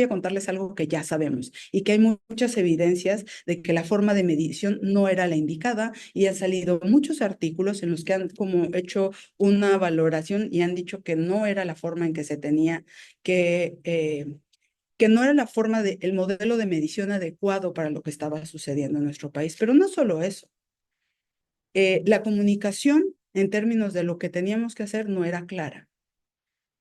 contarles algo que ya sabemos y que hay muchas evidencias de que la forma de medición no era la indicada y han salido muchos artículos en los que han como hecho una valoración y han dicho que no era la forma en que se tenía que no era la forma el modelo de medición adecuado para lo que estaba sucediendo en nuestro país. Pero no solo eso, la comunicación en términos de lo que teníamos que hacer no era clara.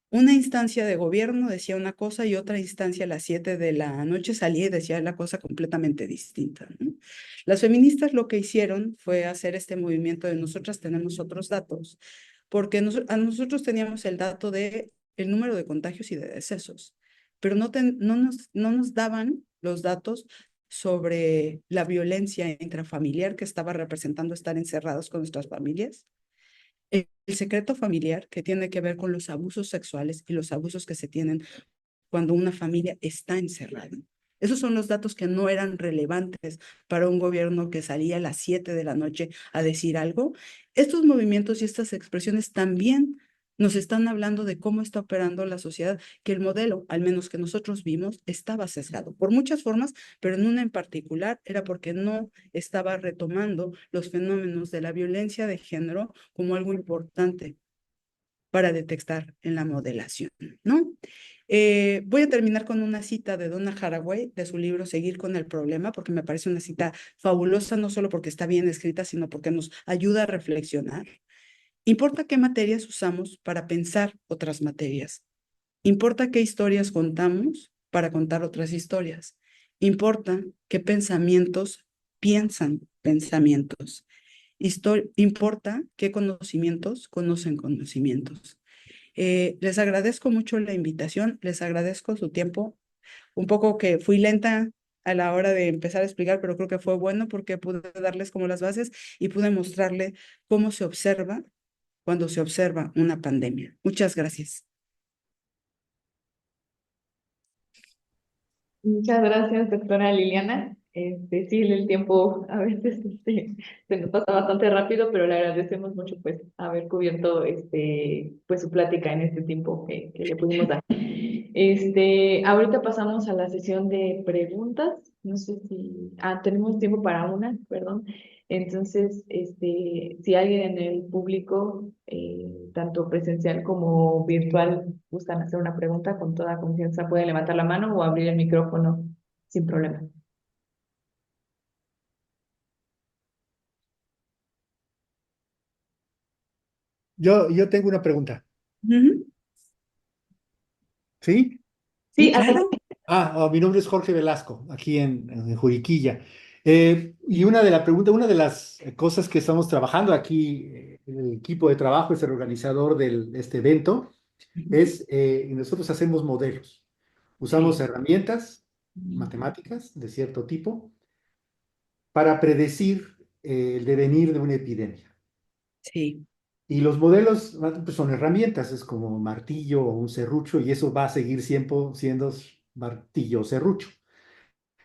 Una instancia de gobierno decía una cosa y otra instancia a las 7 de la noche salía y decía la cosa completamente distinta, ¿no? Las feministas lo que hicieron fue hacer este movimiento de nosotras tenemos otros datos, porque nosotros teníamos el dato de el número de contagios y de decesos, pero no nos daban los datos sobre la violencia intrafamiliar que estaba representando estar encerrados con nuestras familias, el secreto familiar que tiene que ver con los abusos sexuales y los abusos que se tienen cuando una familia está encerrada. Esos son los datos que no eran relevantes para un gobierno que salía a las 7 de la noche a decir algo. Estos movimientos y estas expresiones también Nos están hablando de cómo está operando la sociedad, que el modelo, al menos que nosotros vimos, estaba sesgado por muchas formas, pero en una en particular era porque no estaba retomando los fenómenos de la violencia de género como algo importante para detectar en la modelación, ¿no? Voy a terminar con una cita de Donna Haraway de su libro Seguir con el problema, porque me parece una cita fabulosa, no solo porque está bien escrita, sino porque nos ayuda a reflexionar. Importa qué materias usamos para pensar otras materias. Importa qué historias contamos para contar otras historias. Importa qué pensamientos piensan pensamientos. Importa qué conocimientos conocen conocimientos. Les agradezco mucho la invitación, les agradezco su tiempo. Un poco que fui lenta a la hora de empezar a explicar, pero creo que fue bueno porque pude darles como las bases y pude mostrarle cómo se observa cuando se observa una pandemia. Muchas gracias. Muchas gracias, doctora Liliana. Sí, el tiempo a veces se nos pasa bastante rápido, pero le agradecemos mucho pues haber cubierto pues su plática en este tiempo que le pudimos dar. Ahorita pasamos a la sesión de preguntas. No sé si tenemos tiempo para una, perdón. Entonces, si alguien en el público, tanto presencial como virtual, gustan hacer una pregunta, con toda confianza pueden levantar la mano o abrir el micrófono sin problema. Yo tengo una pregunta, Ujú. ¿sí? Sí, Sí, claro. Mi nombre es Jorge Velasco, aquí en Juriquilla. Y una de las cosas que estamos trabajando aquí, el equipo de trabajo es el organizador de este evento, y nosotros hacemos modelos. Usamos Sí, herramientas matemáticas de cierto tipo para predecir el devenir de una epidemia. sí. Y los modelos pues, son herramientas, es como martillo o un serrucho, y eso va a seguir siendo martillo o serrucho.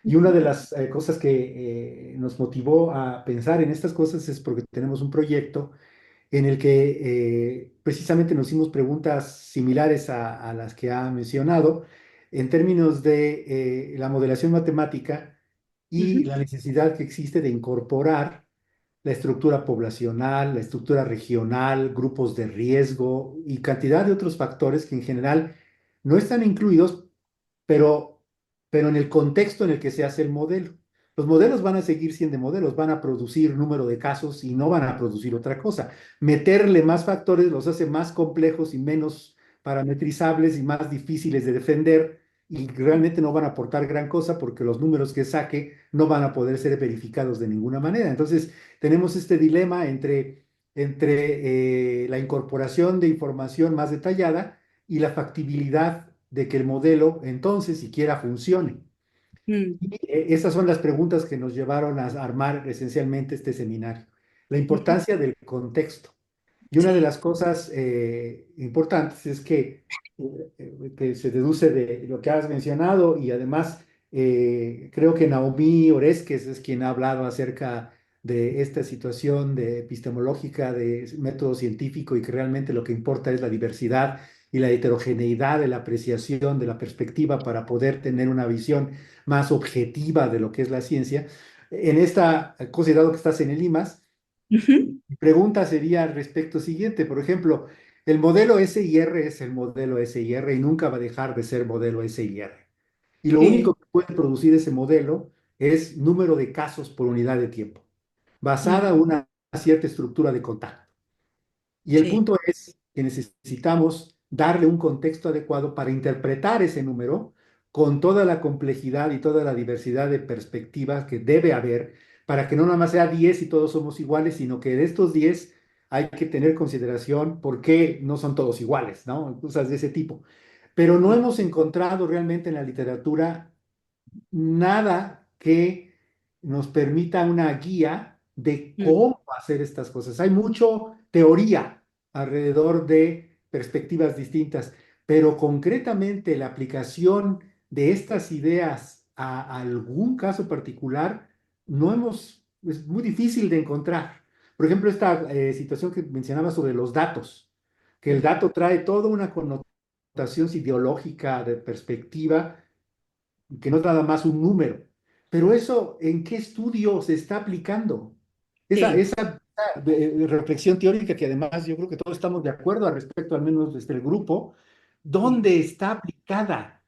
Y una de las cosas que nos motivó a pensar en estas cosas es porque tenemos un proyecto en el que precisamente nos hicimos preguntas similares a las que ha mencionado en términos de la modelación matemática y Ujú, la necesidad que existe de incorporar la estructura poblacional, la estructura regional, grupos de riesgo y cantidad de otros factores que en general no están incluidos, pero, pero en el contexto en el que se hace el modelo. Los modelos van a seguir siendo modelos, van a producir número de casos y no van a producir otra cosa. Meterle más factores los hace más complejos y menos parametrizables y más difíciles de defender y realmente no van a aportar gran cosa porque los números que saque no van a poder ser verificados de ninguna manera. Entonces, tenemos este dilema entre la incorporación de información más detallada y la factibilidad de que el modelo entonces siquiera funcione. mm, Y esas son las preguntas que nos llevaron a armar esencialmente este seminario. La ujú. importancia del contexto. Y una de Sí. las cosas importantes es que se deduce de lo que has mencionado y además creo que Naomi Oreskes es quien ha hablado acerca de esta situación de epistemológica, de método científico y que realmente lo que importa es la diversidad y la heterogeneidad de la apreciación de la perspectiva para poder tener una visión más objetiva de lo que es la ciencia. En esta, considerado que estás en el IMAS, Ujú. mi pregunta sería al respecto siguiente. Por ejemplo, el modelo SIR es el modelo SIR y nunca va a dejar de ser modelo SIR. Y lo Sí. único que puede producir ese modelo es número de casos por unidad de tiempo, basada en Mm, una cierta estructura de contacto. Y el sí. punto es que necesitamos darle un contexto adecuado para interpretar ese número con toda la complejidad y toda la diversidad de perspectivas que debe haber para que no nada más sea 10 y todos somos iguales, sino que de estos 10 hay que tener consideración por qué no son todos iguales, ¿no? Cosas de ese tipo. Pero no Sí. hemos encontrado realmente en la literatura nada que nos permita una guía de Mm, cómo hacer estas cosas. Hay mucho teoría alrededor de perspectivas distintas, pero concretamente la aplicación de estas ideas a algún caso particular es muy difícil de encontrar. Por ejemplo, esta situación que mencionaba sobre los datos. que el dato trae toda una connotación ideológica de perspectiva, que no es nada más un número. Pero eso, ¿en qué estudio se está aplicando? Esa, Sí, esa, reflexión teórica que además yo creo que todos estamos de acuerdo al respecto, al menos desde el grupo, sí, ¿dónde está aplicada?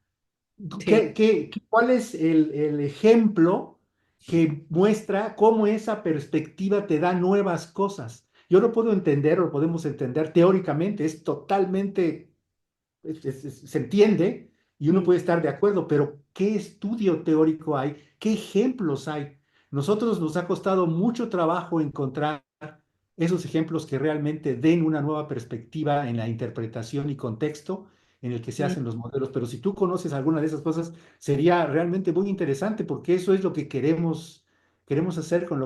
sí, ¿Cuál es el ejemplo que muestra cómo esa perspectiva te da nuevas cosas? Yo lo puedo entender, o lo podemos entender teóricamente, es totalmente se entiende y uno mm, puede estar de acuerdo, pero ¿qué estudio teórico hay? ¿Qué ejemplos hay? Nosotros nos ha costado mucho trabajo encontrar esos ejemplos que realmente den una nueva perspectiva en la interpretación y contexto en el que se hacen mm. los modelos. Pero si tú conoces alguna de esas cosas, sería realmente muy interesante porque eso es lo que queremos hacer con lo